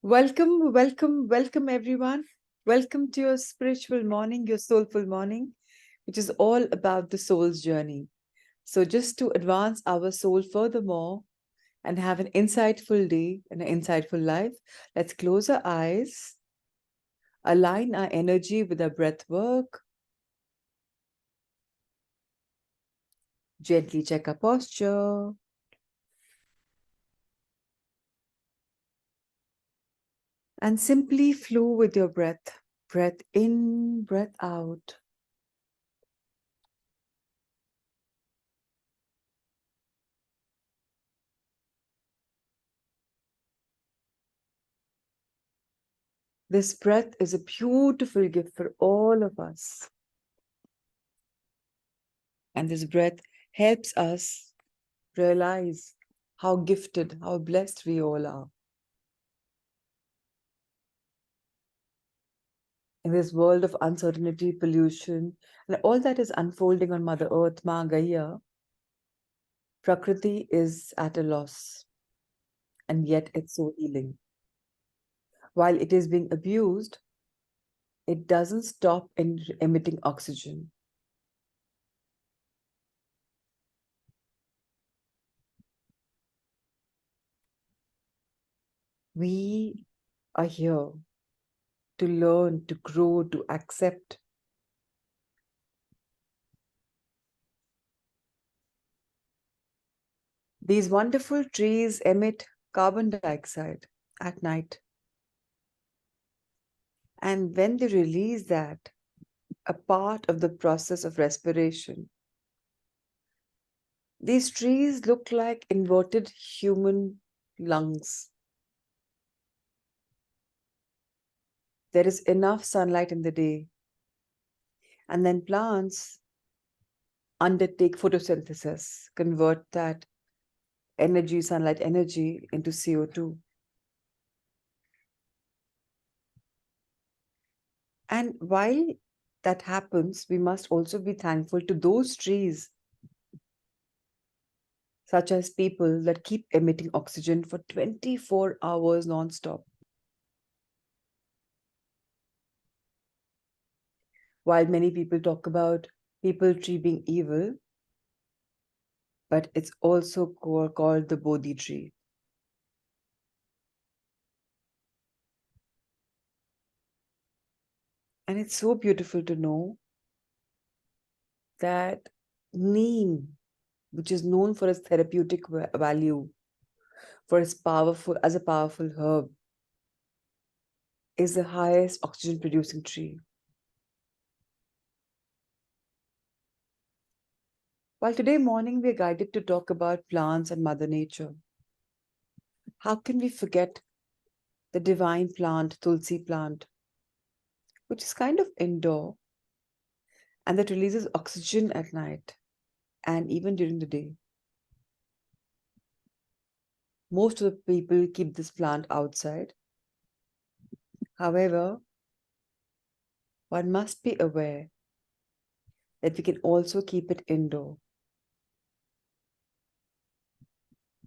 Welcome, welcome, welcome, everyone. Welcome to your spiritual morning, your soulful morning, which is all about the soul's journey. So, just to advance our soul furthermore and have an insightful day and an insightful life, let's close our eyes, align our energy with our breath work, gently check our posture, and simply flow with your breath. Breath in, breath out. This breath is a beautiful gift for all of us. And this breath helps us realize how gifted, how blessed we all are. In this world of uncertainty, pollution, and all that is unfolding on Mother Earth, Ma Gaia, Prakriti is at a loss, and yet it's so healing. While it is being abused, it doesn't stop in emitting oxygen. We are here to learn, to grow, to accept. These wonderful trees emit carbon dioxide at night. And when they release that, a part of the process of respiration, these trees look like inverted human lungs. There is enough sunlight in the day, and then plants undertake photosynthesis, convert that energy, sunlight energy, into CO2. And while that happens, we must also be thankful to those trees, such as people that keep emitting oxygen for 24 hours non-stop. While many people talk about people tree being evil, but it's also called the Bodhi tree. And it's so beautiful to know that neem, which is known for its therapeutic value, for its powerful as a powerful herb, is the highest oxygen producing tree. While today morning we are guided to talk about plants and Mother Nature, how can we forget the divine plant, Tulsi plant, which is kind of indoor and that releases oxygen at night and even during the day. Most of the people keep this plant outside. However, one must be aware that we can also keep it indoor.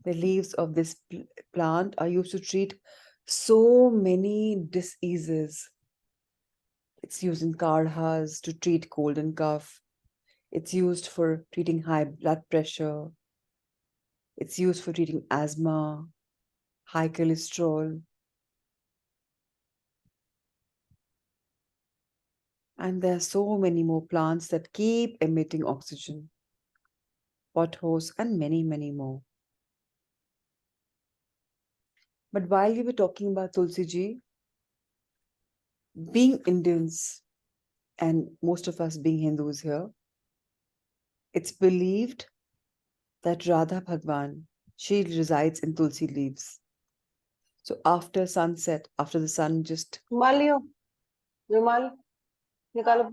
The leaves of this plant are used to treat so many diseases. It's used in kadhas to treat cold and cough. It's used for treating high blood pressure. It's used for treating asthma, high cholesterol. And there are so many more plants that keep emitting oxygen, pothos, and many, many more. But while we were talking about Tulsi ji, being Indians, and most of us being Hindus here, it's believed that Radha Bhagwan, she resides in Tulsi leaves. So after sunset, after the sun just... Malio, रुमाल निकालो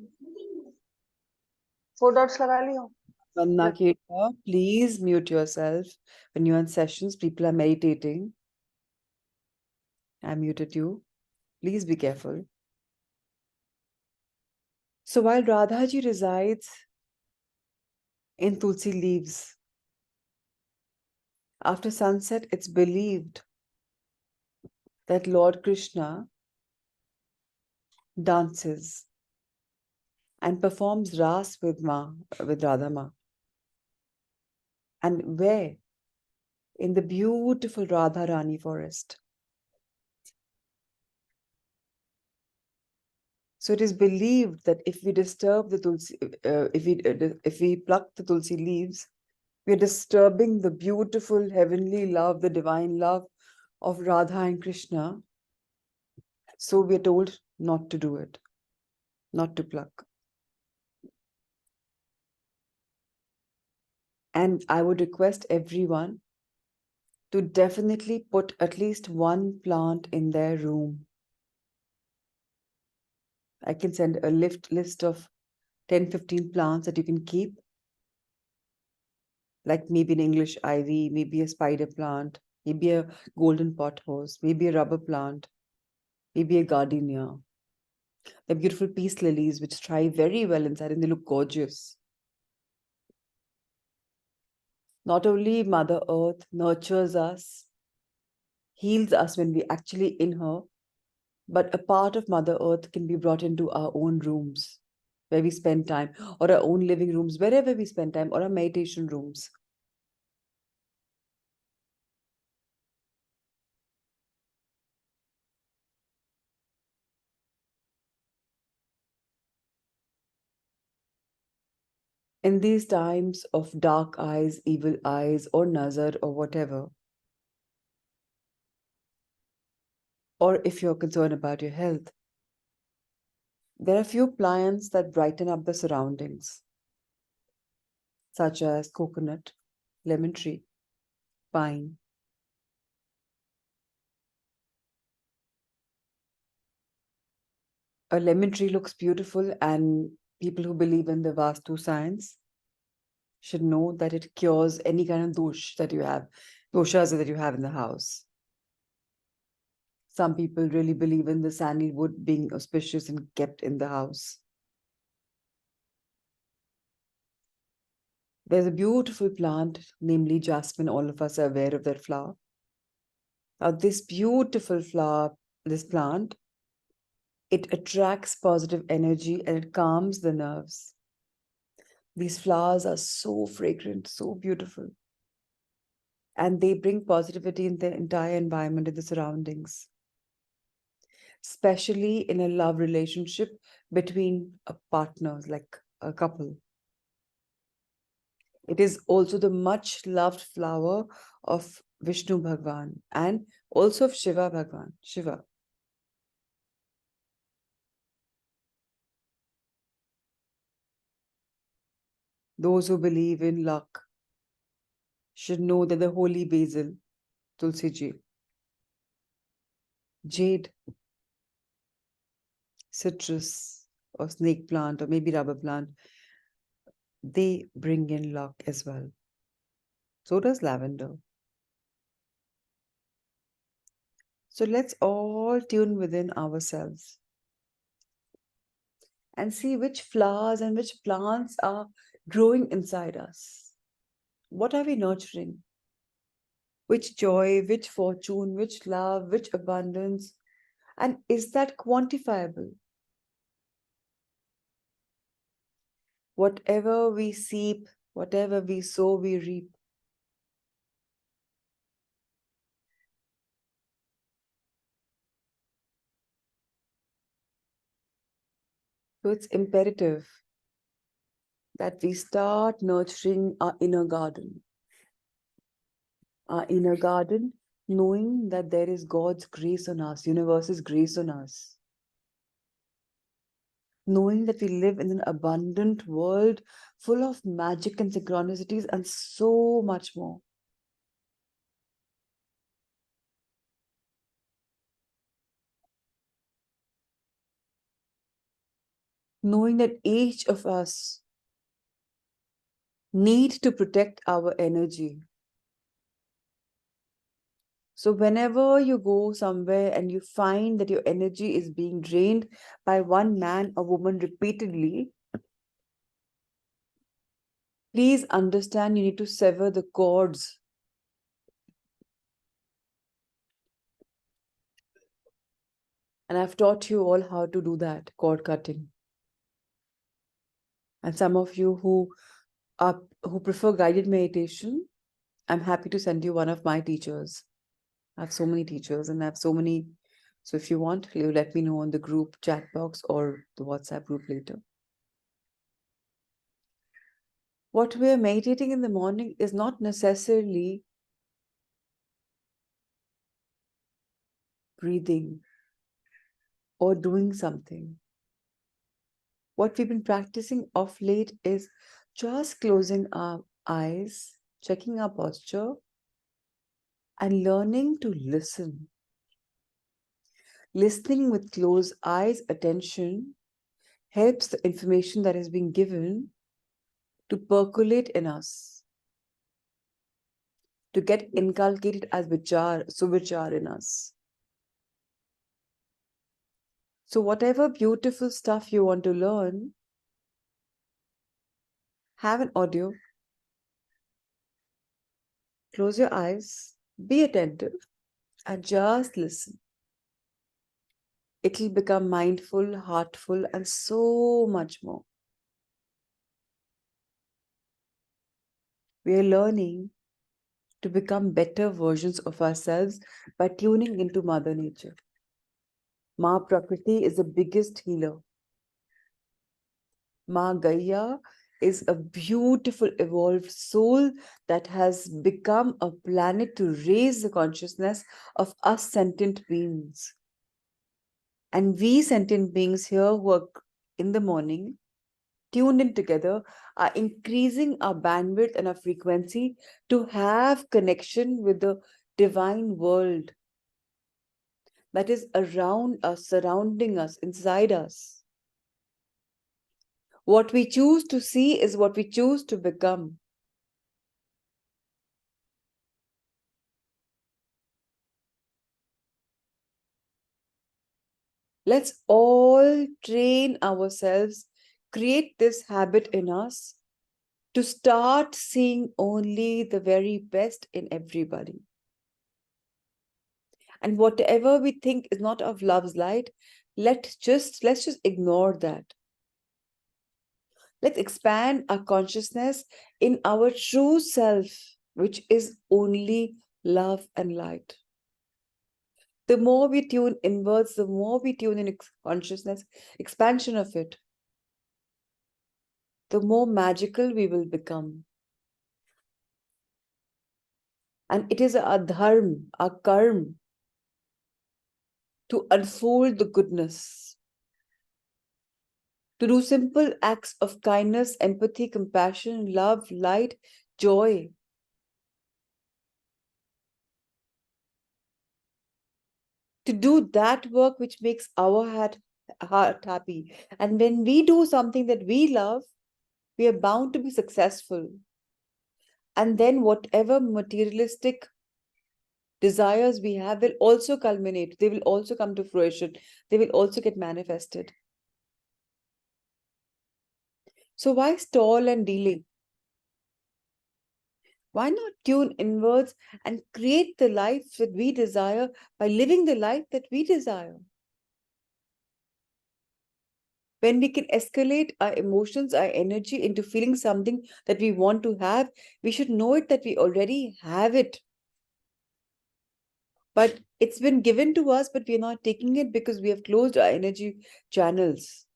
4 dots लगा लियो Vanna Keta, please mute yourself. When you're in sessions, people are meditating. I muted you. Please be careful. So while Radhaji resides in Tulsi leaves, after sunset, it's believed that Lord Krishna dances and performs Ras with Radha Ma. And where? In the beautiful Radharani forest. So it is believed that if we disturb the tulsi, if we pluck the tulsi leaves, we are disturbing the beautiful heavenly love, the divine love of Radha and Krishna. So we are told not to do it, not to pluck. And I would request everyone to definitely put at least one plant in their room. I can send a list of 10-15 plants that you can keep, like maybe an English ivy, maybe a spider plant, maybe a golden pothose, maybe a rubber plant, maybe a gardenia. They're beautiful peace lilies which thrive very well inside and they look gorgeous. Not only Mother Earth nurtures us, heals us when we actually in her, but a part of Mother Earth can be brought into our own rooms where we spend time, or our own living rooms, wherever we spend time, or our meditation rooms. In these times of dark eyes, evil eyes, or nazar, or whatever, or if you're concerned about your health, there are few plants that brighten up the surroundings, such as coconut, lemon tree, pine. A lemon tree looks beautiful, and people who believe in the Vastu science should know that it cures any kind of doshas that you have in the house. Some people really believe in the sandalwood being auspicious and kept in the house. There's a beautiful plant, namely jasmine. All of us are aware of that flower. Now, this beautiful flower, this plant, it attracts positive energy and it calms the nerves. These flowers are so fragrant, so beautiful. And they bring positivity in the entire environment, in the surroundings, especially in a love relationship between a partner, like a couple. It is also the much loved flower of Vishnu Bhagwan and also of Shiva Bhagwan, Shiva. Those who believe in luck should know that the holy basil, Tulsi ji, jade, citrus, or snake plant, or maybe rubber plant, they bring in luck as well. So does lavender. So let's all tune within ourselves and see which flowers and which plants are growing inside us. What are we nurturing? Which joy, which fortune, which love, which abundance? And is that quantifiable? Whatever we seep, whatever we sow, we reap. So it's imperative that we start nurturing our inner garden. Our inner garden, knowing that there is God's grace on us, universe's grace on us. Knowing that we live in an abundant world full of magic and synchronicities and so much more. Knowing that each of us need to protect our energy. So whenever you go somewhere and you find that your energy is being drained by one man or woman repeatedly, please understand you need to sever the cords. And I've taught you all how to do that, cord cutting. And some of you who prefer guided meditation, I'm happy to send you one of my teachers. I have so many teachers and I have so many. So if you want, you let me know on the group chat box or the WhatsApp group later. What we're meditating in the morning is not necessarily breathing or doing something. What we've been practicing of late is just closing our eyes, checking our posture, and learning to listen. Listening with closed eyes, attention, helps the information that is being given to percolate in us, to get inculcated as vichar, suvichar in us. So whatever beautiful stuff you want to learn, have an audio, close your eyes, be attentive, and just listen. It'll become mindful, heartful, and so much more. We are learning to become better versions of ourselves by tuning into Mother Nature. Ma Prakriti is the biggest healer. Ma Gaia is a beautiful evolved soul that has become a planet to raise the consciousness of us sentient beings. And we sentient beings here who are in the morning, tuned in together, are increasing our bandwidth and our frequency to have connection with the divine world that is around us, surrounding us, inside us. What we choose to see is what we choose to become. Let's all train ourselves, create this habit in us to start seeing only the very best in everybody. And whatever we think is not of love's light, let's just ignore that. Let's expand our consciousness in our true self, which is only love and light. The more we tune inwards, the more we tune in consciousness, expansion of it, the more magical we will become. And it is our dharma, our karma, to unfold the goodness, to do simple acts of kindness, empathy, compassion, love, light, joy. To do that work which makes our heart happy. And when we do something that we love, we are bound to be successful. And then whatever materialistic desires we have will also culminate. They will also come to fruition. They will also get manifested. So why stall and delay? Why not tune inwards and create the life that we desire by living the life that we desire? When we can escalate our emotions, our energy into feeling something that we want to have, we should know it that we already have it. But it's been given to us, but we're not taking it because we have closed our energy channels.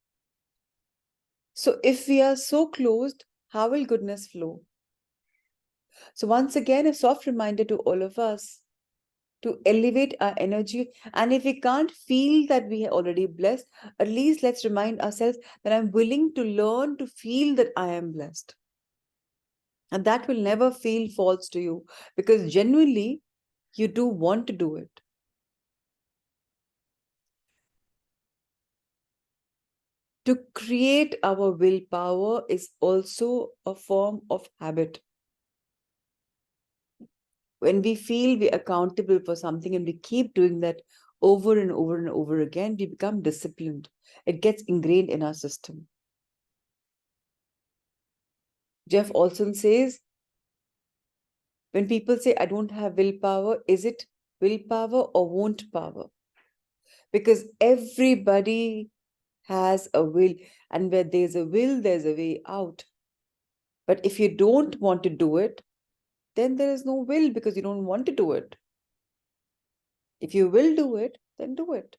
So if we are so closed, how will goodness flow? So once again, a soft reminder to all of us to elevate our energy. And if we can't feel that we are already blessed, at least let's remind ourselves that I'm willing to learn to feel that I am blessed. And that will never feel false to you because genuinely you do want to do it. To create our willpower is also a form of habit. When we feel we're accountable for something and we keep doing that over and over and over again, we become disciplined. It gets ingrained in our system. Jeff Olson says, when people say, I don't have willpower, is it willpower or won't power? because everybody has a will, and where there's a will, there's a way out. But if you don't want to do it, then there is no will because you don't want to do it. If you will do it, then do it.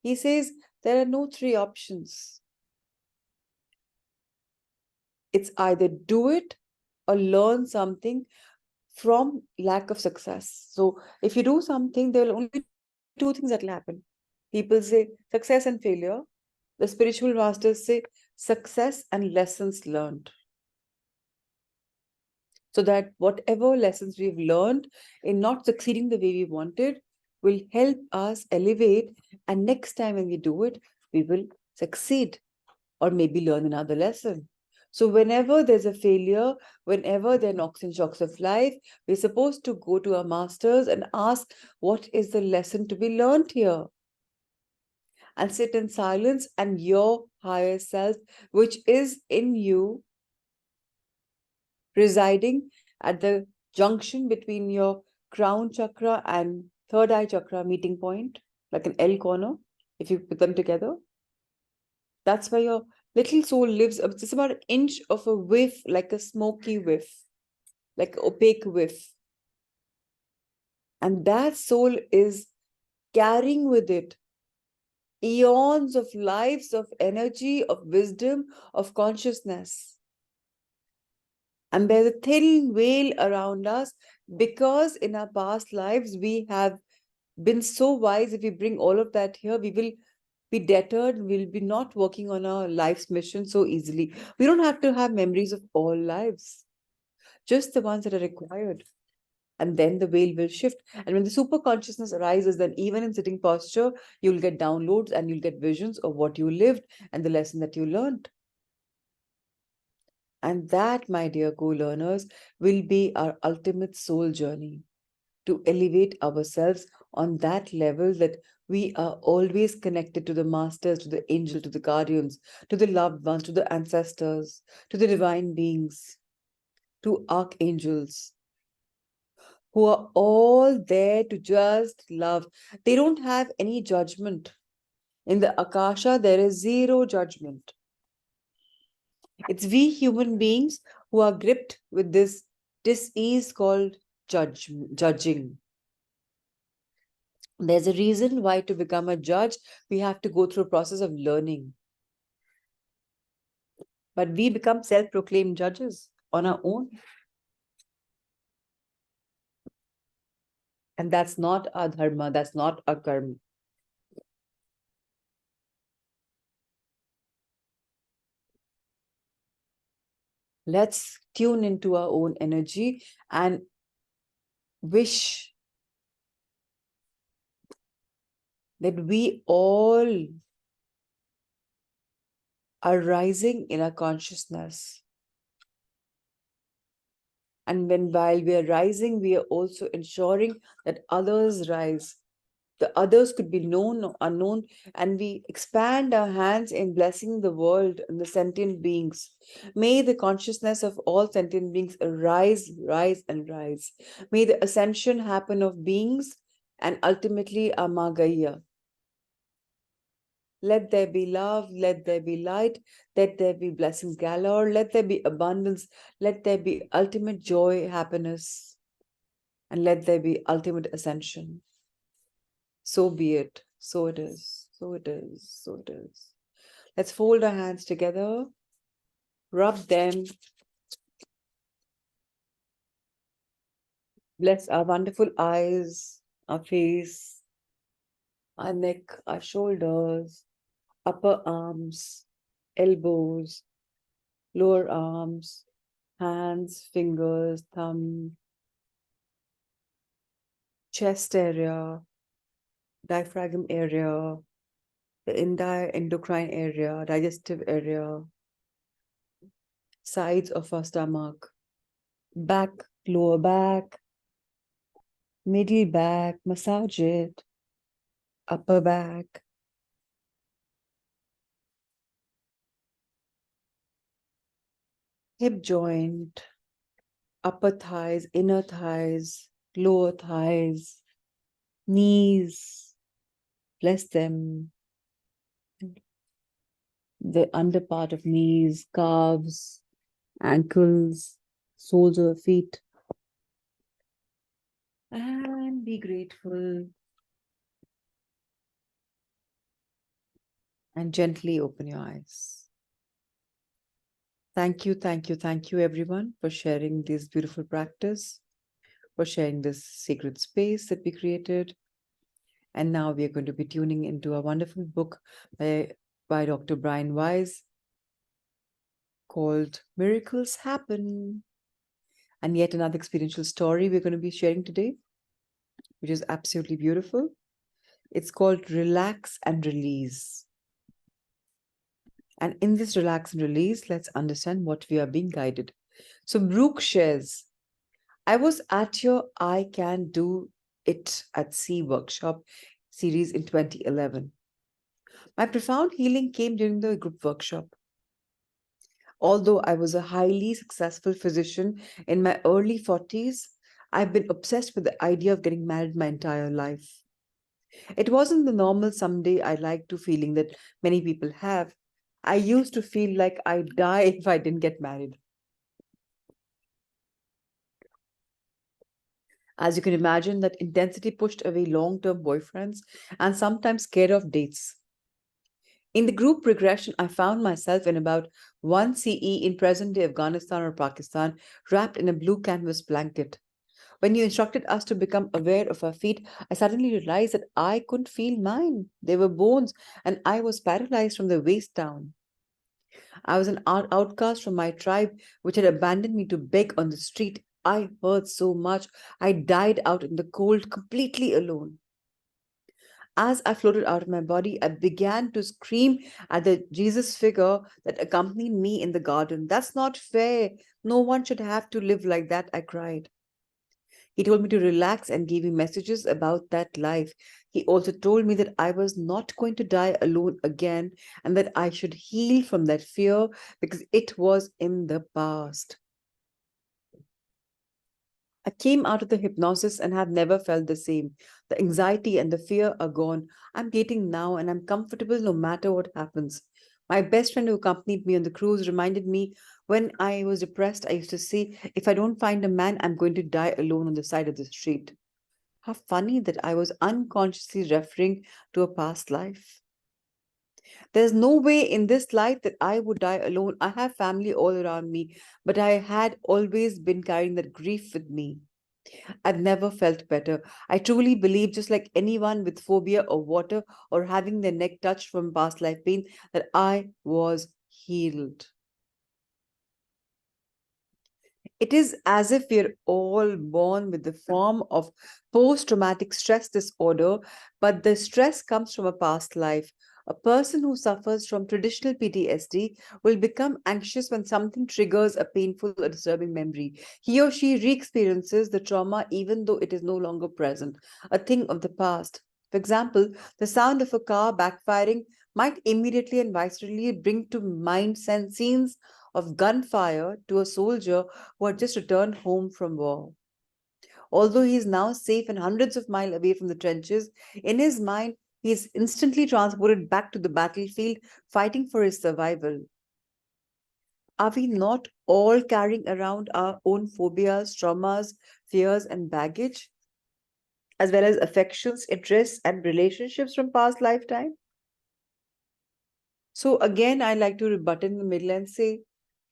He says there are no three options. It's either do it or learn something from lack of success. So if you do something, there will only be two things that will happen. People say success and failure. The spiritual masters say success and lessons learned. So that whatever lessons we've learned in not succeeding the way we wanted will help us elevate. And next time when we do it, we will succeed or maybe learn another lesson. So whenever there's a failure, whenever there are knocks and shocks of life, we're supposed to go to our masters and ask, what is the lesson to be learned here? And sit in silence, and your higher self, which is in you, residing at the junction between your crown chakra and third eye chakra meeting point, like an L corner, if you put them together. That's where your little soul lives. It's just about an inch of a whiff, like a smoky whiff, like opaque whiff. And that soul is carrying with it eons of lives, of energy, of wisdom, of consciousness. And there's a thin veil around us because in our past lives we have been so wise. If we bring all of that here, we will be deterred. We'll be not working on our life's mission so easily. We don't have to have memories of all lives, just the ones that are required. And then the veil will shift. And when the super consciousness arises, then even in sitting posture, you'll get downloads and you'll get visions of what you lived and the lesson that you learned. And that, my dear co-learners, will be our ultimate soul journey, to elevate ourselves on that level that we are always connected to the masters, to the angel, to the guardians, to the loved ones, to the ancestors, to the divine beings, to archangels, who are all there to just love. They don't have any judgment. In the Akasha, there is zero judgment. It's we human beings who are gripped with this disease called judging. There's a reason why to become a judge, we have to go through a process of learning. But we become self-proclaimed judges on our own. And that's not our dharma, that's not our karma. Let's tune into our own energy and wish that we all are rising in our consciousness. And while we are rising, we are also ensuring that others rise. The others could be known or unknown, and we expand our hands in blessing the world and the sentient beings. May the consciousness of all sentient beings arise, rise, and rise. May the ascension happen of beings and ultimately Amagaya. Let there be love, let there be light, let there be blessings galore, let there be abundance, let there be ultimate joy, happiness, and let there be ultimate ascension. So be it, so it is, so it is, so it is. Let's fold our hands together, rub them, bless our wonderful eyes, our face, our neck, our shoulders, upper arms, elbows, lower arms, hands, fingers, thumb, chest area, diaphragm area, the endocrine area, digestive area, sides of our stomach, back, lower back, middle back, massage it, upper back, hip joint, upper thighs, inner thighs, lower thighs, knees, Bless them. The under part of knees, calves, ankles, soles of the feet. And be grateful. And gently open your eyes. Thank you, thank you, thank you, everyone, for sharing this beautiful practice, for sharing this sacred space that we created. And now we are going to be tuning into a wonderful book by Dr. Brian Weiss called Miracles Happen. And yet another experiential story we're going to be sharing today, which is absolutely beautiful. It's called Relax and Release. And in this relax and release, let's understand what we are being guided. So Brooke shares, I was at your I Can Do It at Sea workshop series in 2011. My profound healing came during the group workshop. Although I was a highly successful physician in my early 40s, I've been obsessed with the idea of getting married my entire life. It wasn't the normal someday I like to feeling that many people have. I used to feel like I'd die if I didn't get married. As you can imagine, that intensity pushed away long-term boyfriends and sometimes scared off dates. In the group regression, I found myself in about 1 CE in present-day Afghanistan or Pakistan, wrapped in a blue canvas blanket. When you instructed us to become aware of our feet, I suddenly realized that I couldn't feel mine. They were bones, and I was paralyzed from the waist down. I was an outcast from my tribe, which had abandoned me to beg on the street. I hurt so much. I died out in the cold, completely alone. As I floated out of my body, I began to scream at the Jesus figure that accompanied me in the garden. That's not fair. No one should have to live like that, I cried. He told me to relax and gave me messages about that life. He also told me that I was not going to die alone again and that I should heal from that fear because it was in the past. I came out of the hypnosis and have never felt the same. The anxiety and the fear are gone. I'm dating now and I'm comfortable no matter what happens. My best friend who accompanied me on the cruise reminded me when I was depressed, I used to say, if I don't find a man, I'm going to die alone on the side of the street. How funny that I was unconsciously referring to a past life. There's no way in this life that I would die alone. I have family all around me, but I had always been carrying that grief with me. I've never felt better. I truly believe, just like anyone with phobia of water or having their neck touched from past life pain, that I was healed. It is as if we're all born with the form of post traumatic stress disorder, but the stress comes from a past life. A person who suffers from traditional PTSD will become anxious when something triggers a painful or disturbing memory. He or she re experiences the trauma even though it is no longer present, a thing of the past. For example, the sound of a car backfiring might immediately and viscerally bring to mind scenes of gunfire to a soldier who had just returned home from war. Although he is now safe and hundreds of miles away from the trenches, in his mind, he is instantly transported back to the battlefield, fighting for his survival. Are we not all carrying around our own phobias, traumas, fears, and baggage, as well as affections, interests, and relationships from past lifetime? So again, I like to rebut in the middle and say,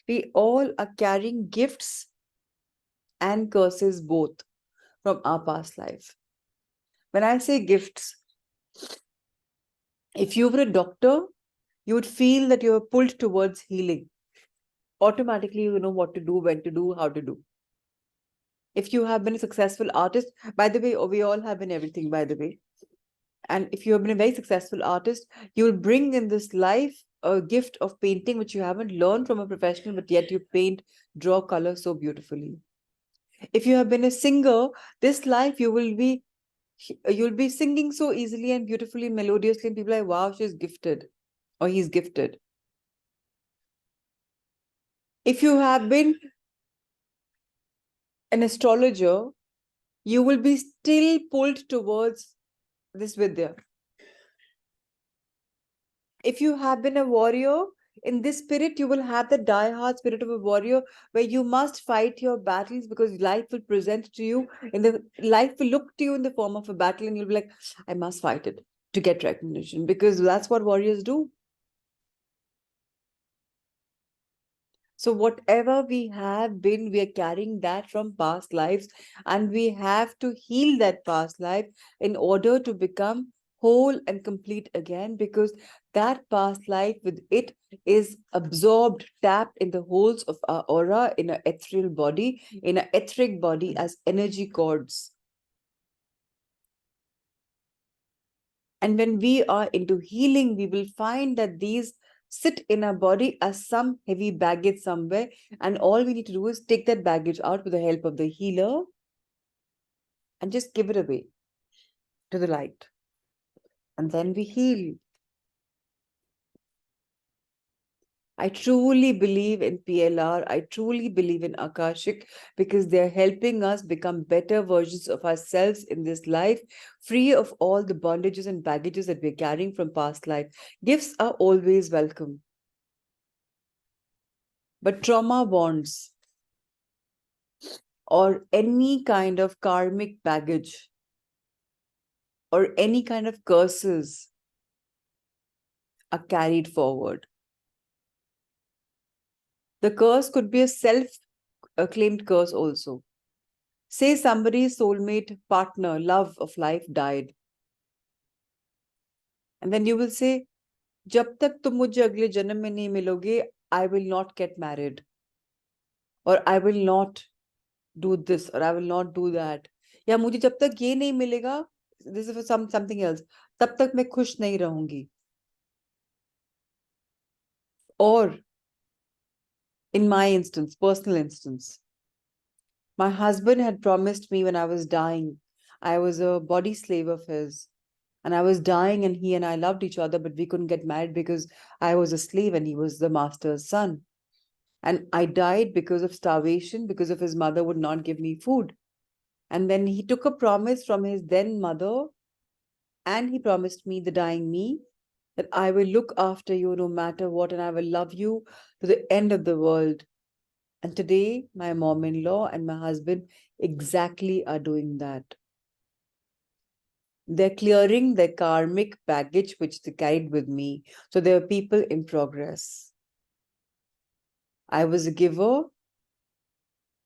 we all are carrying gifts and curses both from our past life. When I say gifts, if you were a doctor, you would feel that you are pulled towards healing. Automatically, you know what to do, when to do, how to do. If you have been a successful artist, by the way, we all have been everything, by the way. And if you have been a very successful artist, you will bring in this life a gift of painting, which you haven't learned from a professional, but yet you paint, draw color so beautifully. If you have been a singer, this life you'll be singing so easily and beautifully, melodiously, and people are like, wow, she's gifted or he's gifted. If you have been an astrologer, you will be still pulled towards this vidya. If you have been a warrior, in this spirit, you will have the die-hard spirit of a warrior where you must fight your battles because life will present to you life will look to you in the form of a battle, and you'll be like, I must fight it to get recognition, because that's what warriors do. So whatever we have been, we are carrying that from past lives, and we have to heal that past life in order to become whole and complete again, because that past life with it is absorbed, tapped in the holes of our aura, in our ethereal body, in our etheric body as energy cords. And when we are into healing, we will find that these sit in our body as some heavy baggage somewhere. And all we need to do is take that baggage out with the help of the healer and just give it away to the light. And then we heal. I truly believe in PLR. I truly believe in Akashic, because they're helping us become better versions of ourselves in this life, free of all the bondages and baggages that we're carrying from past life. Gifts are always welcome. But trauma bonds or any kind of karmic baggage or any kind of curses are carried forward. The curse could be a self-acclaimed curse also. Say somebody's soulmate, partner, love of life died. And then you will say, जब तक तुम मुझे अगले जन्म में नहीं मिलोगे, I will not get married. Or I will not do this, or I will not do that. या मुझे जब तक ये नहीं मिलेगा, this is for something else, तब तक मैं खुश नहीं रहूंगी. Or in my instance, personal instance, my husband had promised me when I was dying. I was a body slave of his, and I was dying, and he and I loved each other, but we couldn't get married because I was a slave and he was the master's son. And I died because of starvation, because of his mother would not give me food. And then he took a promise from his then mother, and he promised me, the dying me, that I will look after you no matter what, and I will love you to the end of the world. And today, my mom-in-law and my husband exactly are doing that. They're clearing their karmic baggage which they carried with me. So they are people in progress. I was a giver,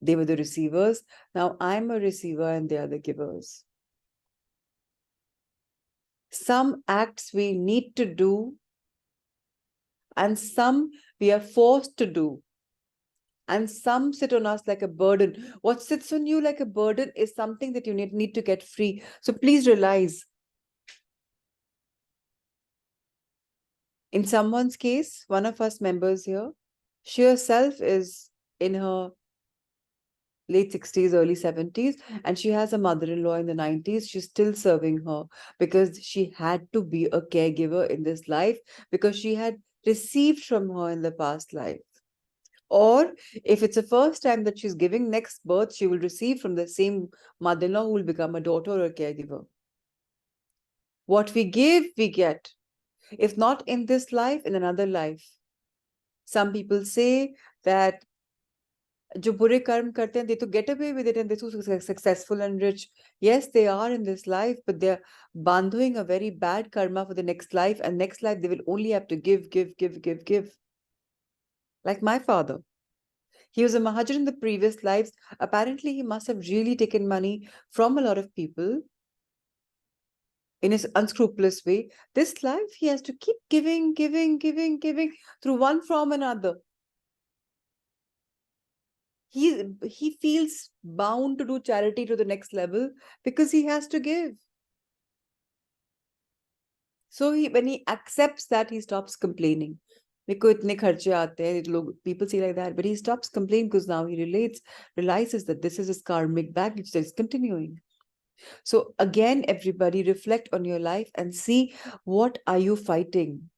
they were the receivers. Now I'm a receiver and they are the givers. Some acts we need to do, and some we are forced to do. And some sit on us like a burden. What sits on you like a burden is something that you need to get free. So please realize, in someone's case, one of us members here, she herself is in her late 60s, early 70s, and she has a mother-in-law in the 90s. She's still serving her because she had to be a caregiver in this life, because she had received from her in the past life. Or if it's the first time that she's giving next birth, she will receive from the same mother-in-law who will become a daughter or a caregiver. What we give, we get. If not in this life, in another life. Some people say that जो बुरे कर्म करते हैं, they to get away with it and they're so successful and rich. Yes, they are in this life, but they're bandhuing a very bad karma for the next life, and next life they will only have to give, give, give, give, give. Like my father. He was a Mahajan in the previous lives. Apparently, he must have really taken money from a lot of people in his unscrupulous way. This life, he has to keep giving, giving, giving, giving through one form or another. He feels bound to do charity to the next level because he has to give. So when he accepts that, he stops complaining. Because itne kharche aate hain, people see like that, but he stops complaining because now he realizes that this is his karmic baggage that is continuing. So again, everybody reflect on your life and see, what are you fighting?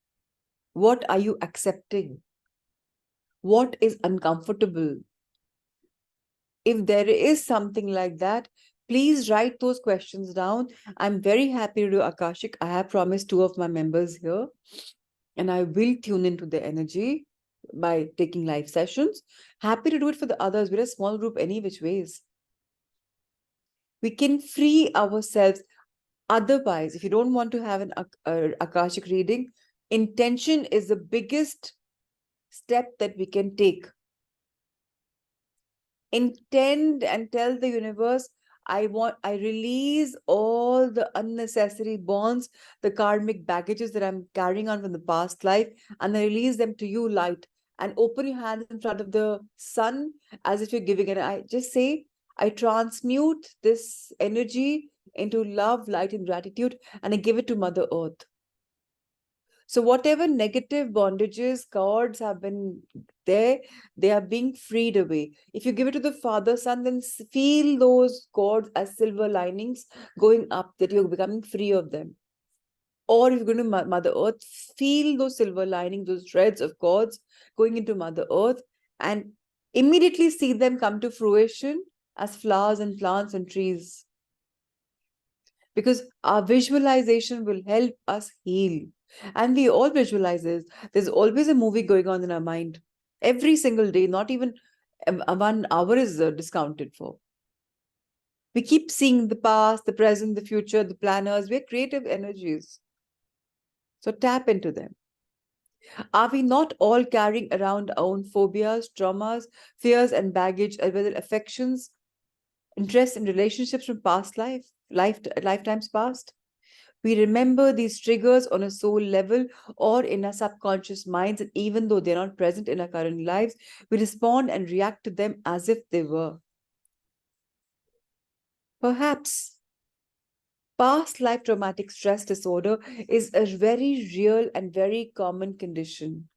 What are you accepting? What is uncomfortable? If there is something like that, please write those questions down. I'm very happy to do Akashic. I have promised 2 of my members here. And I will tune into the energy by taking live sessions. Happy to do it for the others. We're a small group any which ways. We can free ourselves. Otherwise, if you don't want to have an Akashic reading, intention is the biggest step that we can take. Intend and tell the universe, I release all the unnecessary bonds, the karmic baggages that I'm carrying on from the past life, and I release them to you, light. And open your hands in front of the sun as if you're giving it. I just say, I transmute this energy into love, light, and gratitude, and I give it to Mother Earth. So whatever negative bondages, cords have been there, they are being freed away. If you give it to the Father, Son, then feel those cords as silver linings going up, that you're becoming free of them. Or if you're going to Mother Earth, feel those silver linings, those threads of cords going into Mother Earth, and immediately see them come to fruition as flowers and plants and trees. Because our visualization will help us heal. And we all visualize this. There's always a movie going on in our mind every single day, not even 1 hour is discounted for. We keep seeing the past, the present, the future, the planners. We're creative energies. So tap into them. Are we not all carrying around our own phobias, traumas, fears, and baggage, as well as affections, interests, and relationships from past lifetimes past? We remember these triggers on a soul level or in our subconscious minds, and even though they're not present in our current lives, we respond and react to them as if they were. Perhaps past life traumatic stress disorder is a very real and very common condition.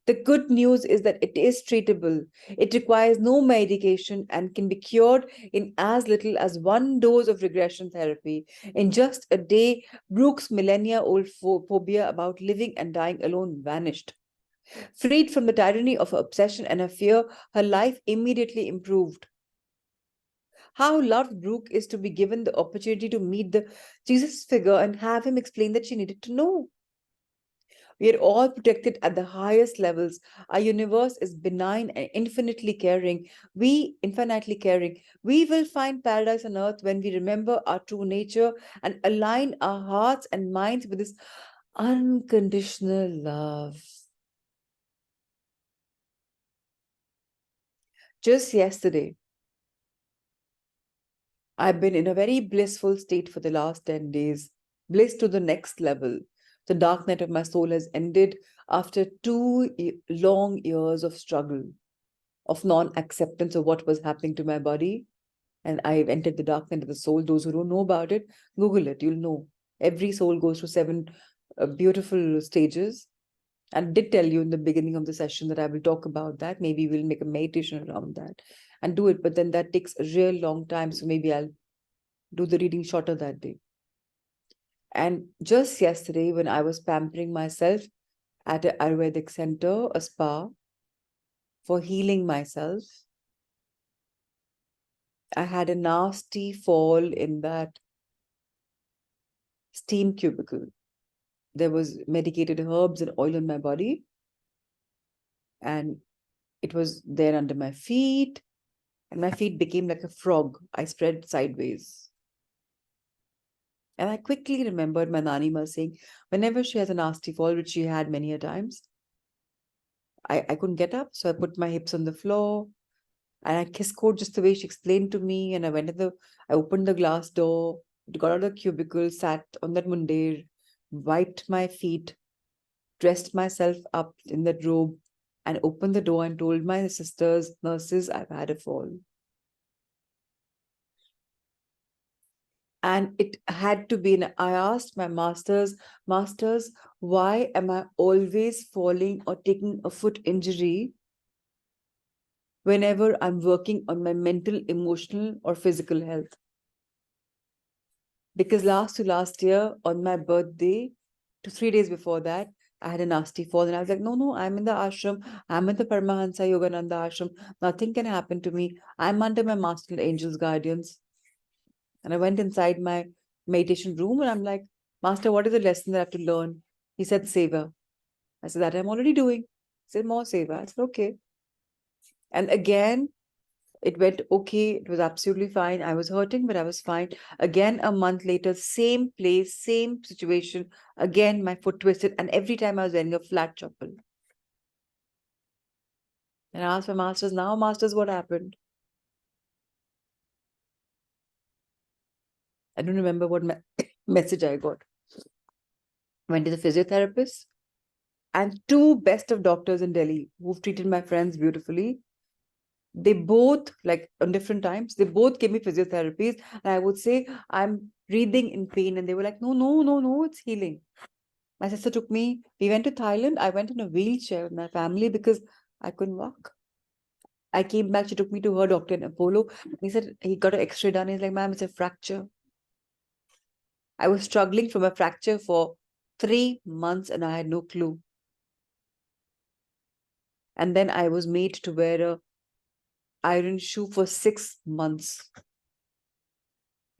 The good news is that it is treatable. It requires no medication and can be cured in as little as 1 dose of regression therapy. In just a day, Brooke's millennia old phobia about living and dying alone vanished. Freed from the tyranny of her obsession and her fear, her life immediately improved. How loved Brooke is to be given the opportunity to meet the Jesus figure and have him explain that she needed to know. We are all protected at the highest levels. Our universe is benign and infinitely caring. We will find paradise on earth when we remember our true nature and align our hearts and minds with this unconditional love. Just yesterday, I've been in a very blissful state for the last 10 days, bliss to the next level. The dark night of my soul has ended after 2 long years of struggle, of non-acceptance of what was happening to my body. And I've entered the dark night of the soul. Those who don't know about it, Google it, you'll know. Every soul goes through 7 beautiful stages. And did tell you in the beginning of the session that I will talk about that. Maybe we'll make a meditation around that and do it. But then that takes a real long time. So maybe I'll do the reading shorter that day. And just yesterday, when I was pampering myself at an Ayurvedic center, a spa, for healing myself, I had a nasty fall in that steam cubicle. There was medicated herbs and oil on my body, and it was there under my feet, and my feet became like a frog. I spread sideways. And I quickly remembered my Nani Ma saying, whenever she has a nasty fall, which she had many a times, I couldn't get up, so I put my hips on the floor, and I kissed code just the way she explained to me. And I opened the glass door, got out of the cubicle, sat on that mundir, wiped my feet, dressed myself up in that robe, and opened the door and told my sisters, nurses, I've had a fall. And it had to be, I asked my masters, why am I always falling or taking a foot injury whenever I'm working on my mental, emotional, or physical health? Because last year, on my birthday, 3 days before that, I had a nasty fall. And I was like, no, I'm in the ashram. I'm in the Paramahansa Yogananda ashram. Nothing can happen to me. I'm under my master angel's guardians. And I went inside my meditation room and I'm like, Master, what is the lesson that I have to learn? He said, Seva. I said, that I'm already doing. He said, more seva. I said, okay. And again, it went okay. It was absolutely fine. I was hurting, but I was fine. Again, a month later, same place, same situation. Again, my foot twisted. And every time I was wearing a flat chappal. And I asked my masters, now, masters, what happened? I don't remember what message I got. Went to the physiotherapist, and two best of doctors in Delhi who've treated my friends beautifully. They both, like on different times, they both gave me physiotherapies. And I would say, I'm breathing in pain. And they were like, no, no, no, no, it's healing. My sister took me, we went to Thailand. I went in a wheelchair with my family because I couldn't walk. I came back, she took me to her doctor in Apollo. He said, he got an x-ray done. He's like, ma'am, it's a fracture. I was struggling from a fracture for 3 months and I had no clue. And then I was made to wear a iron shoe for 6 months.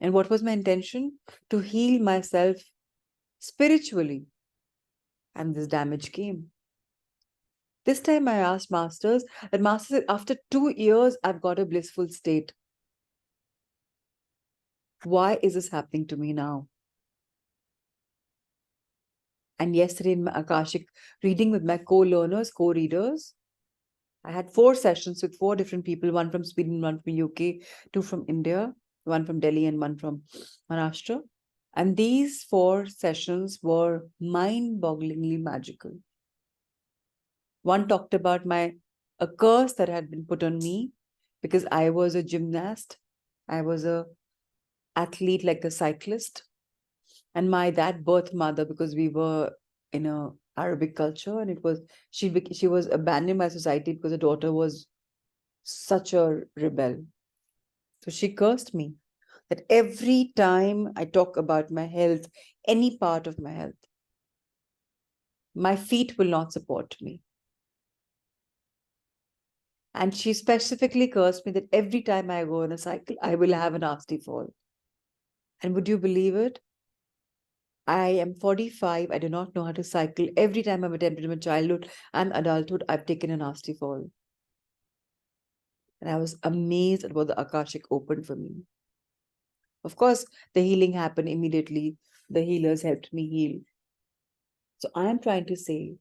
And what was my intention? To heal myself spiritually. And this damage came. This time I asked Masters, and Master said, after 2 years, I've got a blissful state. Why is this happening to me now? And yesterday in my Akashic reading with my co-learners, co-readers, I had 4 sessions with 4 different people, one from Sweden, one from UK, 2 from India, one from Delhi and one from Maharashtra. And these 4 sessions were mind-bogglingly magical. One talked about a curse that had been put on me because I was a gymnast. I was a athlete, like a cyclist. And my that birth mother, because we were in a Arabic culture, and it was she was abandoned by society because her daughter was such a rebel. So she cursed me that every time I talk about my health, any part of my health, my feet will not support me. And she specifically cursed me that every time I go on a cycle, I will have a nasty fall. And would you believe it? I am 45. I do not know how to cycle. Every time I've attempted in my childhood and adulthood, I've taken a nasty fall. And I was amazed at what the Akashic opened for me. Of course, the healing happened immediately. The healers helped me heal. So I am trying to say,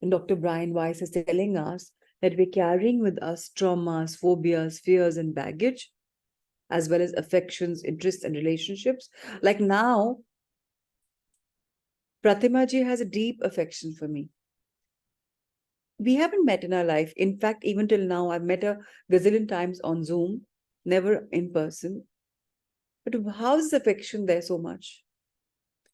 and Dr. Brian Weiss is telling us that we're carrying with us traumas, phobias, fears, and baggage, as well as affections, interests, and relationships. Like now, Pratima ji has a deep affection for me. We haven't met in our life. In fact, even till now, I've met her gazillion times on Zoom, never in person. But how is affection there so much?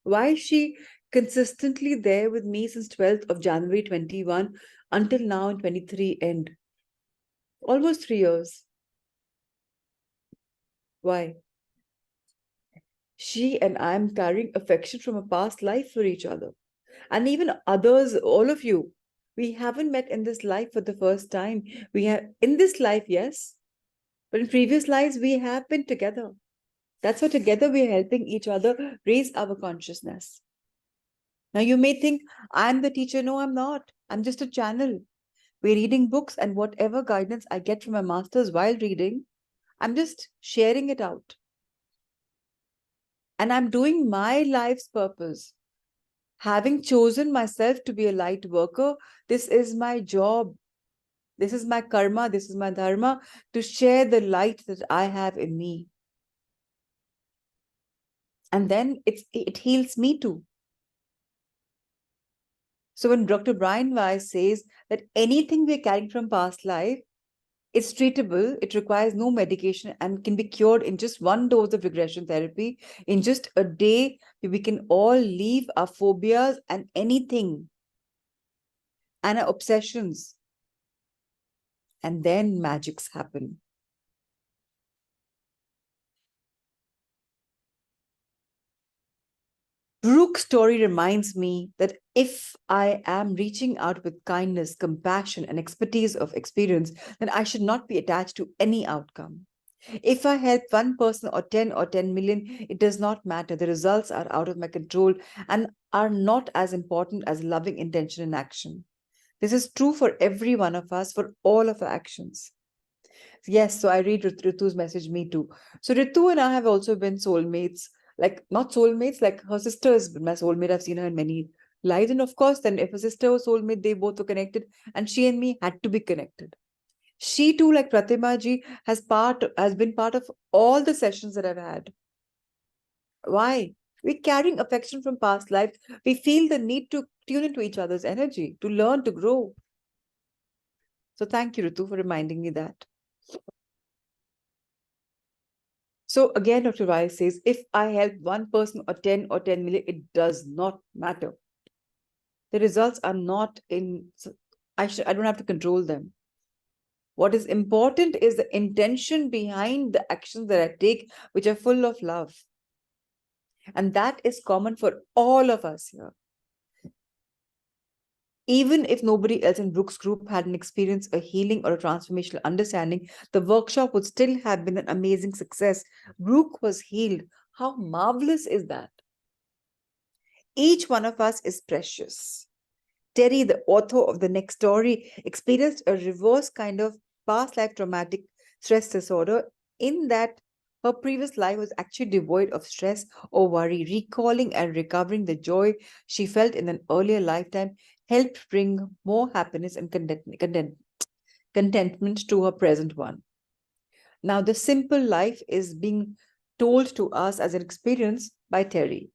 Why is she consistently there with me since 12th of January 21 until now in 23 end? Almost 3 years. Why? She and I am carrying affection from a past life for each other. And even others, all of you, we haven't met in this life for the first time. We have in this life, yes, but in previous lives, we have been together. That's why together we are helping each other raise our consciousness. Now, you may think, I'm the teacher. No, I'm not. I'm just a channel. We're reading books, and whatever guidance I get from my masters while reading, I'm just sharing it out. And I'm doing my life's purpose. Having chosen myself to be a light worker, this is my job. This is my karma. This is my dharma, to share the light that I have in me. And then it heals me too. So when Dr. Brian Weiss says that anything we're carrying from past life, it's treatable, it requires no medication and can be cured in just 1 dose of regression therapy. In just a day, we can all leave our phobias and anything and our obsessions. And then magics happen. Brooke's story reminds me that if I am reaching out with kindness, compassion, and expertise of experience, then I should not be attached to any outcome. If I help 1 person or 10 million, it does not matter. The results are out of my control and are not as important as loving intention and action. This is true for every one of us, for all of our actions. Yes, so I read Ritu's message, me too. So Ritu and I have also been soulmates, like not soulmates, like her sister has been my soulmate. I've seen her in many lives. And of course, then if a sister was soulmate, they both were connected, and she and me had to be connected. She too, like Pratima ji, has been part of all the sessions that I've had. Why? We're carrying affection from past lives. We feel the need to tune into each other's energy, to learn, to grow. So thank you, Ritu, for reminding me that. So again, Dr. Rai says, if I help one person or 10 million, it does not matter. The results are not in, I don't have to control them. What is important is the intention behind the actions that I take, which are full of love. And that is common for all of us here. Even if nobody else in Brooks Group had an experience, a healing, or a transformational understanding, the workshop would still have been an amazing success. Brooke was healed. How marvelous is that? Each one of us is precious. Terry, the author of the next story, experienced a reverse kind of past life traumatic stress disorder, in that her previous life was actually devoid of stress or worry. Recalling and recovering the joy she felt in an earlier lifetime helped bring more happiness and contentment to her present one. Now, the simple life is being told to us as an experience by Terry.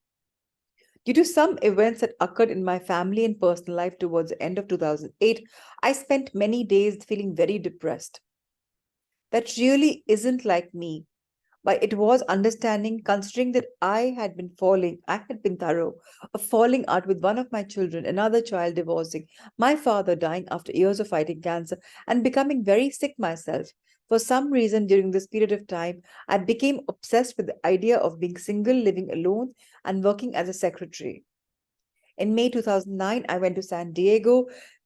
Due to some events that occurred in my family and personal life towards the end of 2008, I spent many days feeling very depressed. That really isn't like me, but it was understanding, considering that I had been thorough, of falling out with one of my children, another child divorcing, my father dying after years of fighting cancer, and becoming very sick myself. For some reason, during this period of time, I became obsessed with the idea of being single, living alone, and working as a secretary. In May 2009, I went to San Diego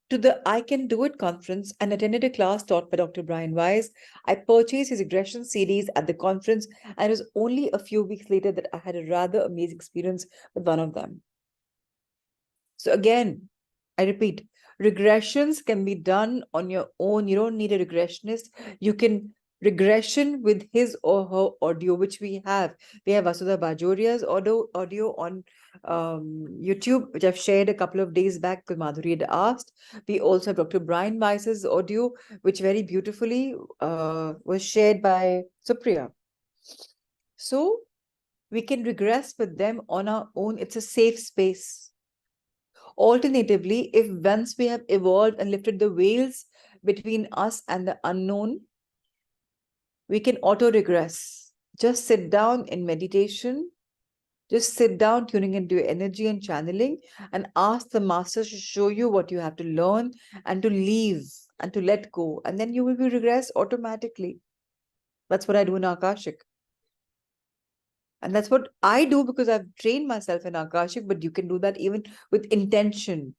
to the I Can Do It conference and attended a class taught by Dr. Brian Weiss. I purchased his regression series at the conference, and it was only a few weeks later that I had a rather amazing experience with one of them. So, again, I repeat, regressions can be done on your own. You don't need a regressionist. You can regression with his or her audio, which we have. We have Vasudha Bajoria's audio on YouTube, which I've shared a couple of days back because Madhuri had asked. We also have Dr. Brian Weiss's audio, which very beautifully was shared by Supriya. So we can regress with them on our own. It's a safe space. Alternatively, if once we have evolved and lifted the veils between us and the unknown, we can auto regress. Just sit down in meditation, just sit down, tuning into your energy and channeling, and ask the masters to show you what you have to learn and to leave and to let go. And then you will be regress automatically. That's what I do in Akashic. And that's what I do because I've trained myself in Akashic, but you can do that even with intention.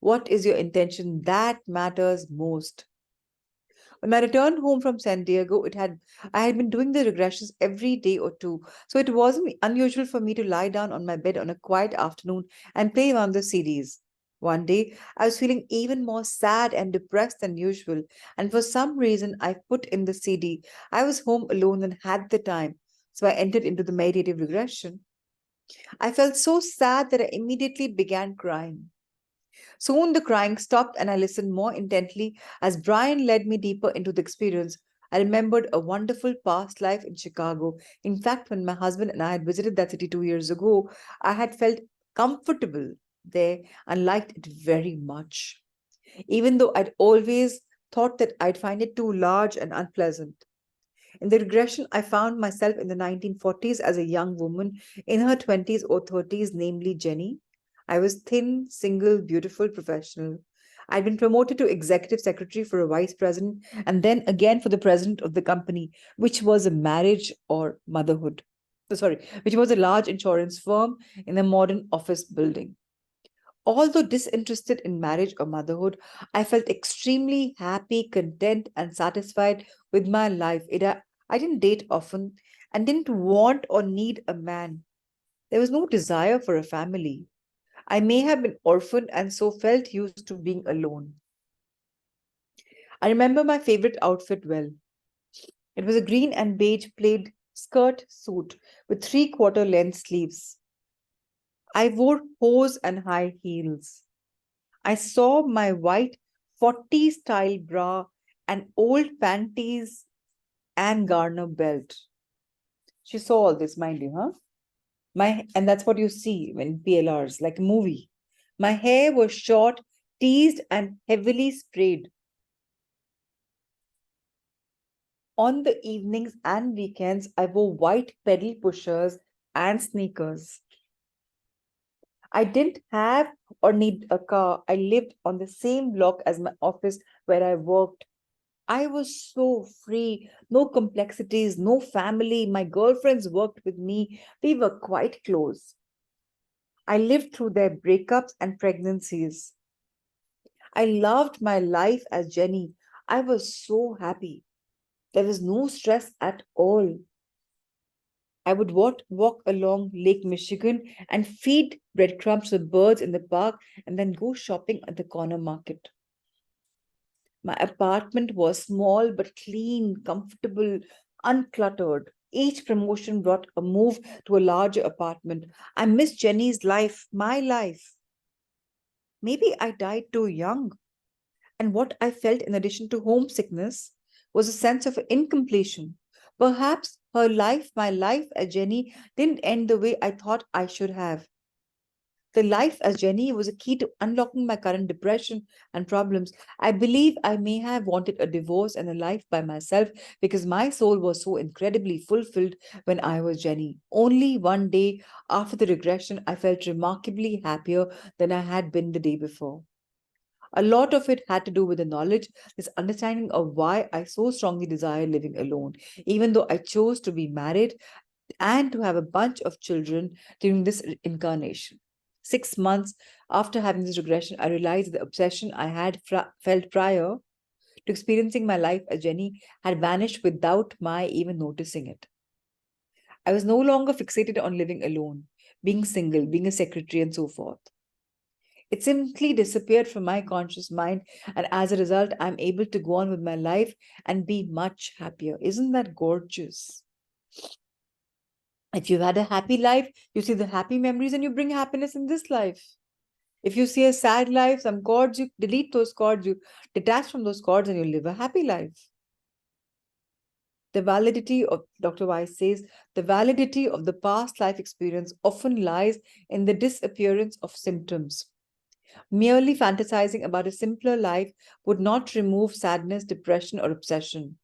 What is your intention? That matters most. When I returned home from San Diego, I had been doing the regressions every day or two, so it wasn't unusual for me to lie down on my bed on a quiet afternoon and play one of the CDs. One day, I was feeling even more sad and depressed than usual, and for some reason, I put in the CD. I was home alone and had the time, so I entered into the meditative regression. I felt so sad that I immediately began crying. Soon the crying stopped, and I listened more intently as Brian led me deeper into the experience. I remembered a wonderful past life in Chicago. In fact, when my husband and I had visited that city 2 years ago, I had felt comfortable there and liked it very much, even though I'd always thought that I'd find it too large and unpleasant. In the regression, I found myself in the 1940s as a young woman in her 20s or 30s, namely Jenny. I was thin, single, beautiful, professional. I'd been promoted to executive secretary for a vice president and then again for the president of the company, which was a marriage or motherhood. Sorry, which was a large insurance firm in a modern office building. Although disinterested in marriage or motherhood, I felt extremely happy, content, and satisfied with my life. I didn't date often and didn't want or need a man. There was no desire for a family. I may have been orphaned and so felt used to being alone. I remember my favorite outfit well. It was a green and beige plaid skirt suit with three-quarter length sleeves. I wore hose and high heels. I saw my white 40 style bra and old panties and garner belt. She saw all this, mind you, huh? And that's what you see when PLRs, like a movie. My hair was short, teased, and heavily sprayed. On the evenings and weekends, I wore white pedal pushers and sneakers. I didn't have or need a car. I lived on the same block as my office where I worked. I was so free, no complexities, no family. My girlfriends worked with me. We were quite close. I lived through their breakups and pregnancies. I loved my life as Jenny. I was so happy. There was no stress at all. I would walk along Lake Michigan and feed breadcrumbs to birds in the park and then go shopping at the corner market. My apartment was small but clean, comfortable, uncluttered. Each promotion brought a move to a larger apartment. I miss Jenny's life, my life. Maybe I died too young. And what I felt in addition to homesickness was a sense of incompletion. Perhaps her life, my life as Jenny, didn't end the way I thought I should have. The life as Jenny was a key to unlocking my current depression and problems. I believe I may have wanted a divorce and a life by myself because my soul was so incredibly fulfilled when I was Jenny. Only one day after the regression, I felt remarkably happier than I had been the day before. A lot of it had to do with the knowledge, this understanding of why I so strongly desire living alone, even though I chose to be married and to have a bunch of children during this incarnation. 6 months after having this regression, I realized the obsession I had felt prior to experiencing my life as Jenny had vanished without my even noticing it. I was no longer fixated on living alone, being single, being a secretary, and so forth. It simply disappeared from my conscious mind, and as a result, I'm able to go on with my life and be much happier. Isn't that gorgeous? If you've had a happy life, you see the happy memories and you bring happiness in this life. If you see a sad life, some cords, you delete those cords, you detach from those cords, and you live a happy life. The validity of, Dr. Weiss says, the validity of the past life experience often lies in the disappearance of symptoms. Merely fantasizing about a simpler life would not remove sadness, depression, or obsession.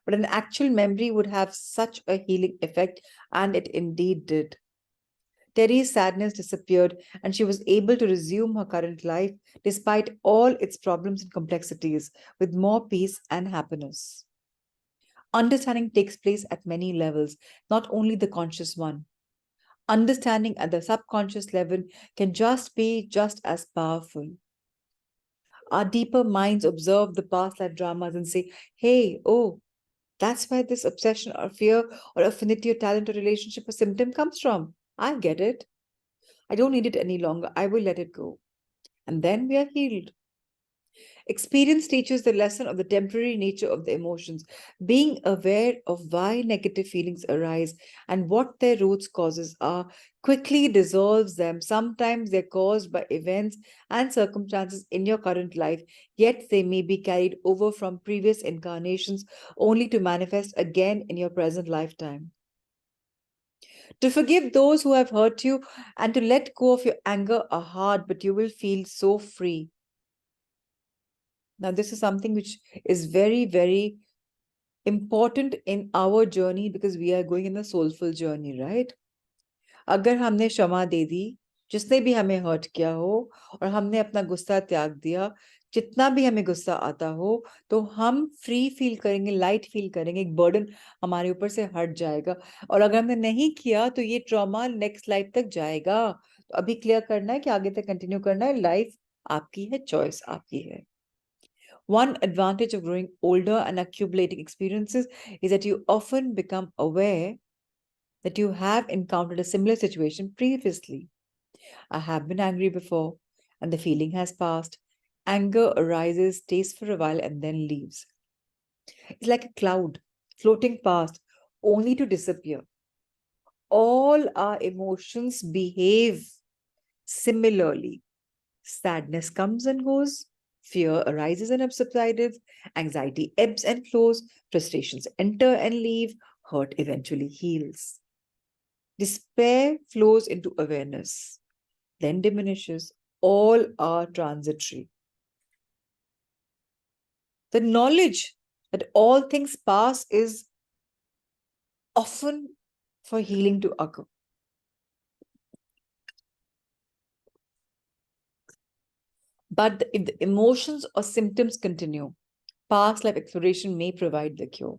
But an actual memory would have such a healing effect, and it indeed did. Terry's sadness disappeared, and she was able to resume her current life despite all its problems and complexities with more peace and happiness. Understanding takes place at many levels, not only the conscious one. Understanding at the subconscious level can just be just as powerful. Our deeper minds observe the past life dramas and say, hey, oh, that's where this obsession or fear or affinity or talent or relationship or symptom comes from. I get it. I don't need it any longer. I will let it go. And then we are healed. Experience teaches the lesson of the temporary nature of the emotions. Being aware of why negative feelings arise and what their roots causes are quickly dissolves them. Sometimes they're caused by events and circumstances in your current life, yet they may be carried over from previous incarnations only to manifest again in your present lifetime. To forgive those who have hurt you and to let go of your anger are hard, but you will feel so free. Now, this is something which is very, very important in our journey because we are going in a soulful journey, right? अगर हमने क्षमा दे दी, जिसने भी हमें hurt किया हो और हमने अपना गुस्सा त्याग दिया, जितना भी हमें गुस्सा आता हो, तो हम फ्री फील करेंगे, लाइट फील करेंगे, एक बर्डन हमारे ऊपर से हट जाएगा। और अगर हमने नहीं किया तो ये ट्रॉमा नेक्स्ट लाइफ तक जाएगा। तो अभी क्लियर करना है कि आगे तक कंटिन्यू करना है, लाइफ आपकी है, चॉइस आपकी है। One advantage of growing older and accumulating experiences is that you often become aware that you have encountered a similar situation previously. I have been angry before, and the feeling has passed, Anger arises, stays for a while, and then leaves. It's like a cloud floating past, only to disappear. All our emotions behave similarly. Sadness comes and goes, fear arises and subsides, anxiety ebbs and flows, frustrations enter and leave, hurt eventually heals. Despair flows into awareness, then diminishes. All are transitory. The knowledge that all things pass is often for healing to occur. But if the emotions or symptoms continue, past life exploration may provide the cure.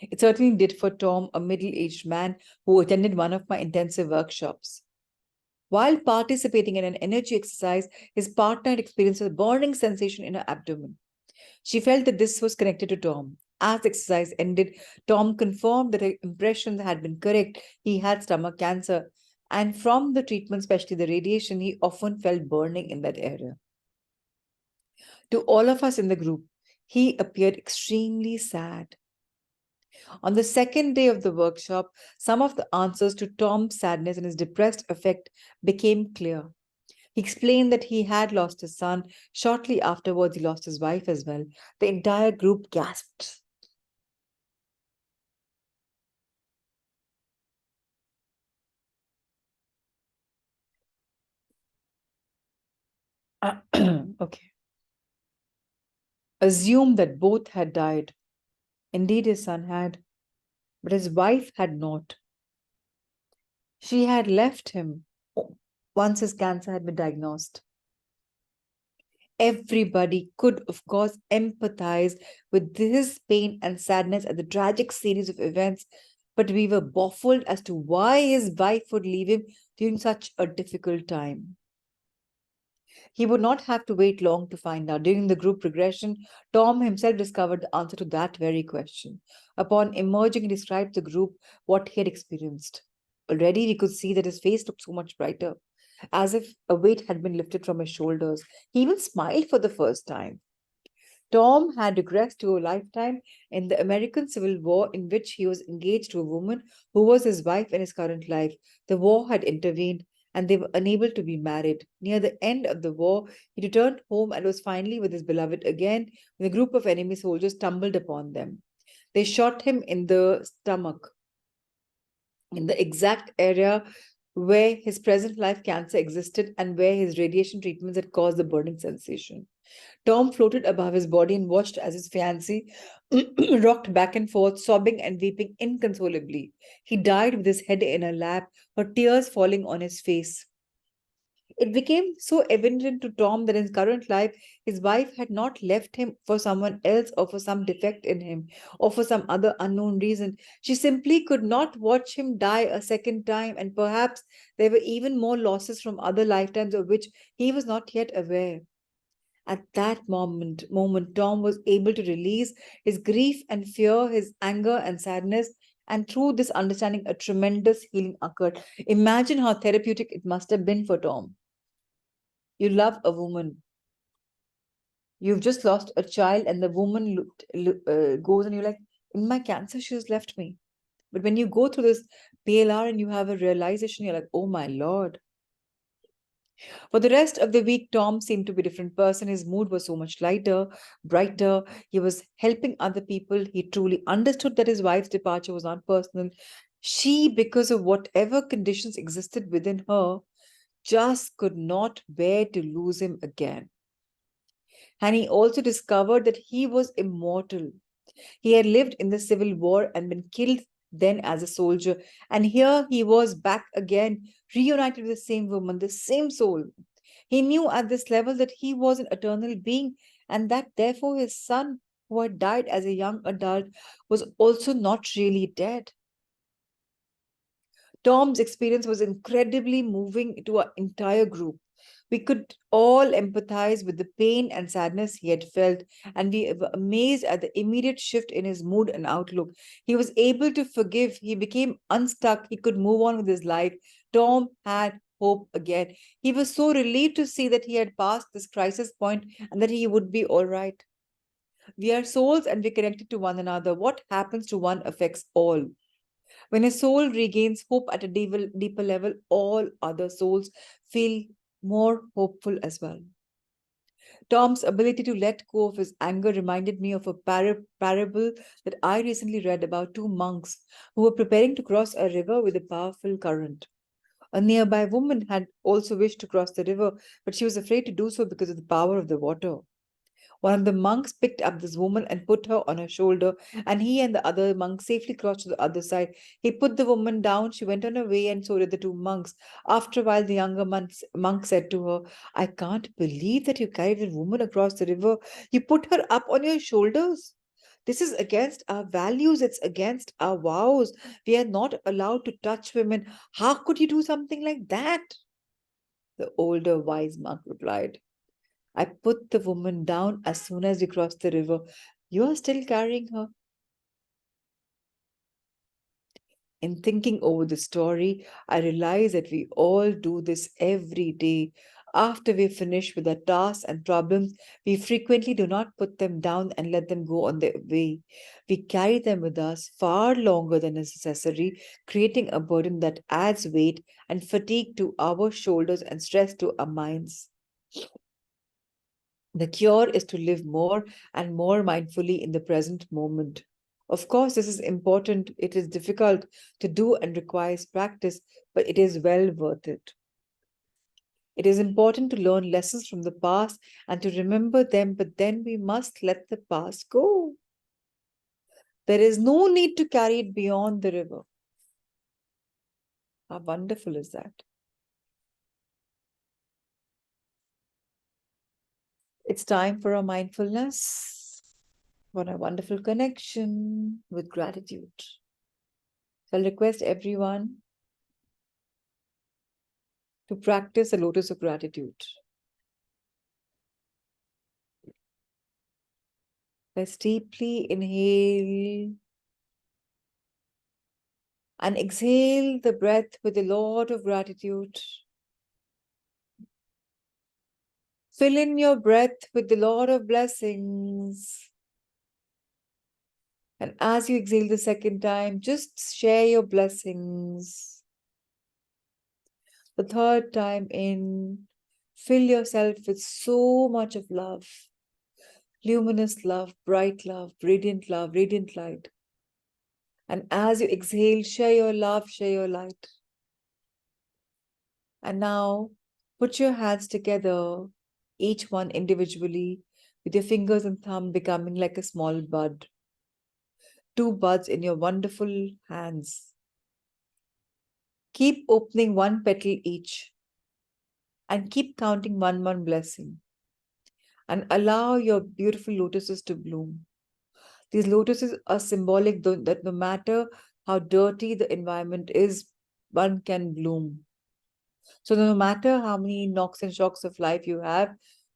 It certainly did for Tom, a middle aged man who attended one of my intensive workshops. While participating in an energy exercise, his partner had experienced a burning sensation in her abdomen. She felt that this was connected to Tom. As the exercise ended, Tom confirmed that her impressions had been correct. He had stomach cancer, and from the treatment, especially the radiation, he often felt burning in that area. To all of us in the group, he appeared extremely sad. On the second day of the workshop, some of the answers to Tom's sadness and his depressed affect became clear. He explained that he had lost his son. Shortly afterwards, he lost his wife as well. The entire group gasped. Okay. Assumed that both had died. Indeed, his son had, but his wife had not. She had left him once his cancer had been diagnosed. Everybody could, of course, empathize with his pain and sadness at the tragic series of events, but we were baffled as to why his wife would leave him during such a difficult time. He would not have to wait long to find out. During the group regression, Tom himself discovered the answer to that very question. Upon emerging, he described to the group what he had experienced. Already, we could see that his face looked so much brighter, as if a weight had been lifted from his shoulders. He even smiled for the first time. Tom had regressed to a lifetime in the American Civil War in which he was engaged to a woman who was his wife in his current life. The war had intervened and they were unable to be married. Near the end of the war, he returned home and was finally with his beloved again when a group of enemy soldiers stumbled upon them. They shot him in the stomach, in the exact area where his present life cancer existed and where his radiation treatments had caused the burning sensation. Tom floated above his body and watched as his fiancée rocked back and forth, sobbing and weeping inconsolably. He died with his head in her lap, her tears falling on his face. It became so evident to Tom that in his current life, his wife had not left him for someone else or for some defect in him or for some other unknown reason. She simply could not watch him die a second time, and perhaps there were even more losses from other lifetimes of which he was not yet aware. At that moment, Tom was able to release his grief and fear, his anger and sadness, and through this understanding, a tremendous healing occurred. Imagine how therapeutic it must have been for Tom. You love a woman. You've just lost a child, and the woman goes, and you're like, in my cancer, she has left me. But when you go through this PLR and you have a realization, you're like, oh my Lord. For the rest of the week, Tom seemed to be a different person. His mood was so much lighter, brighter. He was helping other people. He truly understood that his wife's departure was not personal. She, because of whatever conditions existed within her, just could not bear to lose him again. And he also discovered that he was immortal. He had lived in the Civil War and been killed then as a soldier. And here he was back again, reunited with the same woman, the same soul. He knew at this level that he was an eternal being and that therefore his son, who had died as a young adult, was also not really dead. Tom's experience was incredibly moving to our entire group. We could all empathize with the pain and sadness he had felt, and we were amazed at the immediate shift in his mood and outlook. He was able to forgive, he became unstuck, he could move on with his life. Tom had hope again. He was so relieved to see that he had passed this crisis point and that he would be all right. We are souls and we're connected to one another. What happens to one affects all. When a soul regains hope at a deeper level, all other souls feel more hopeful as well. Tom's ability to let go of his anger reminded me of a parable that I recently read about two monks who were preparing to cross a river with a powerful current. A nearby woman had also wished to cross the river, but she was afraid to do so because of the power of the water. One of the monks picked up this woman and put her on her shoulder, and he and the other monk safely crossed to the other side. He put the woman down, she went on her way, and so did the two monks. After a while, the younger monk said to her, I can't believe that you carried a woman across the river. You put her up on your shoulders. This is against our values, it's against our vows. We are not allowed to touch women. How could you do something like that? The older wise monk replied, I put the woman down as soon as we crossed the river. You are still carrying her. In thinking over the story, I realize that we all do this every day. After we finish with our tasks and problems, we frequently do not put them down and let them go on their way. We carry them with us far longer than is necessary, creating a burden that adds weight and fatigue to our shoulders and stress to our minds. The cure is to live more and more mindfully in the present moment. Of course, this is important. It is difficult to do and requires practice, but it is well worth it. It is important to learn lessons from the past and to remember them, but then we must let the past go. There is no need to carry it beyond the river. How wonderful is that? It's time for a mindfulness, for a wonderful connection with gratitude. So I'll request everyone to practice a lotus of gratitude. Let's deeply inhale and exhale the breath with a lot of gratitude. Fill in your breath with a lot of blessings. And as you exhale the second time, just share your blessings. The third time in, fill yourself with so much of love. Luminous love, bright love, radiant light. And as you exhale, share your love, share your light. And now put your hands together, each one individually, with your fingers and thumb becoming like a small bud. Two buds in your wonderful hands. Keep opening one petal each and keep counting one blessing. And allow your beautiful lotuses to bloom. These lotuses are symbolic that no matter how dirty the environment is, one can bloom. So no matter how many knocks and shocks of life you have,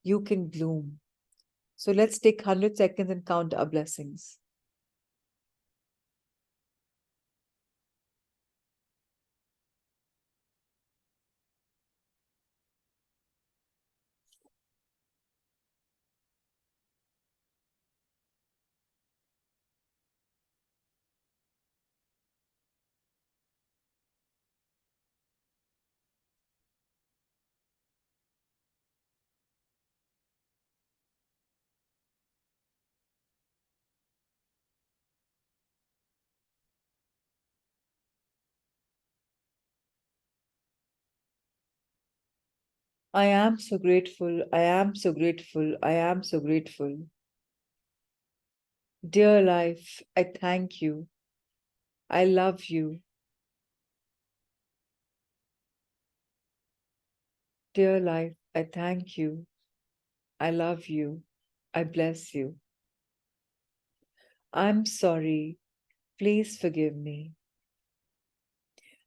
you can bloom. So let's take 100 seconds and count our blessings. I am so grateful. I am so grateful. I am so grateful. Dear life, I thank you. I love you. Dear life, I thank you. I love you. I bless you. I'm sorry. Please forgive me.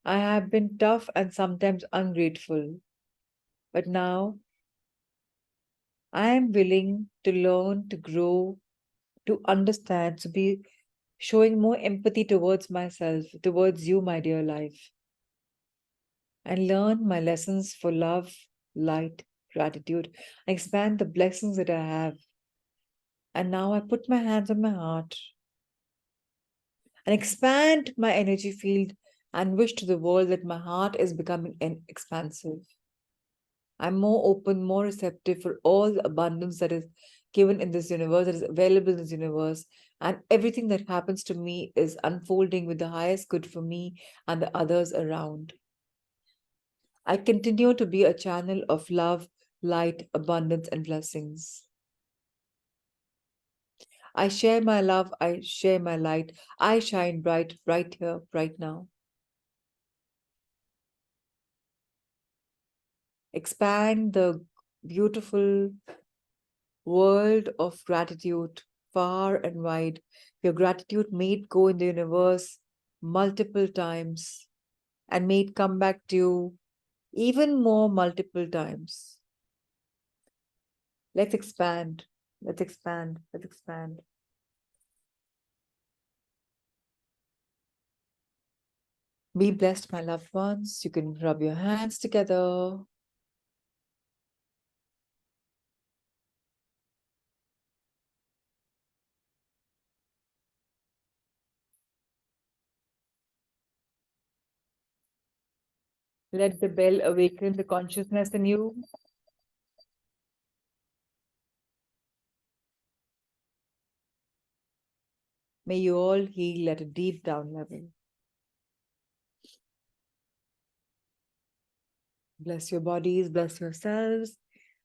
I have been tough and sometimes ungrateful, but now I am willing to learn, to grow, to understand, to be showing more empathy towards myself, towards you, my dear life. and learn my lessons for love, light, gratitude, and expand the blessings that I have. And now I put my hands on my heart and expand my energy field and wish to the world that my heart is becoming expansive. I'm more open, more receptive for all the abundance that is given in this universe, that is available in this universe. And everything that happens to me is unfolding with the highest good for me and the others around. I continue to be a channel of love, light, abundance, and blessings. I share my love, I share my light, I shine bright right here, right now. Expand the beautiful world of gratitude far and wide. Your gratitude may it go in the universe multiple times and may it come back to you even more multiple times. Let's expand. Let's expand. Let's expand. Be blessed, my loved ones. You can rub your hands together. Let the bell awaken the consciousness in you. May you all heal at a deep down level. Bless your bodies, bless yourselves,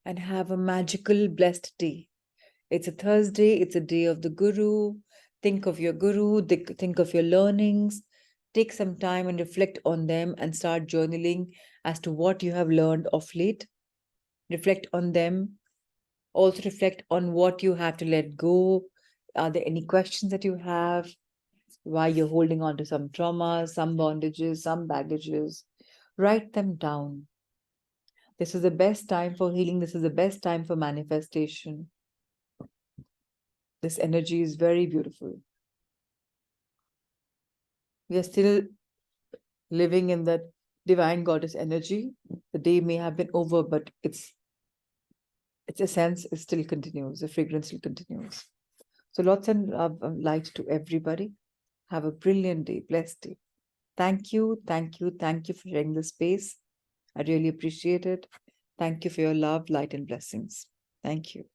and have a magical, blessed day. It's a Thursday, it's a day of the Guru. Think of your Guru, think of your learnings. Take some time and reflect on them and start journaling as to what you have learned of late. Reflect on them. Also, reflect on what you have to let go. Are there any questions that you have? Why you're holding on to some traumas, some bondages, some baggages? Write them down. This is the best time for healing. This is the best time for manifestation. This energy is very beautiful. We are still living in that divine goddess energy. The day may have been over, but its essence is still continues. The fragrance still continues. So lots and love and light to everybody. Have a brilliant day, blessed day. Thank you, thank you, thank you for sharing the space. I really appreciate it. Thank you for your love, light, and blessings. Thank you.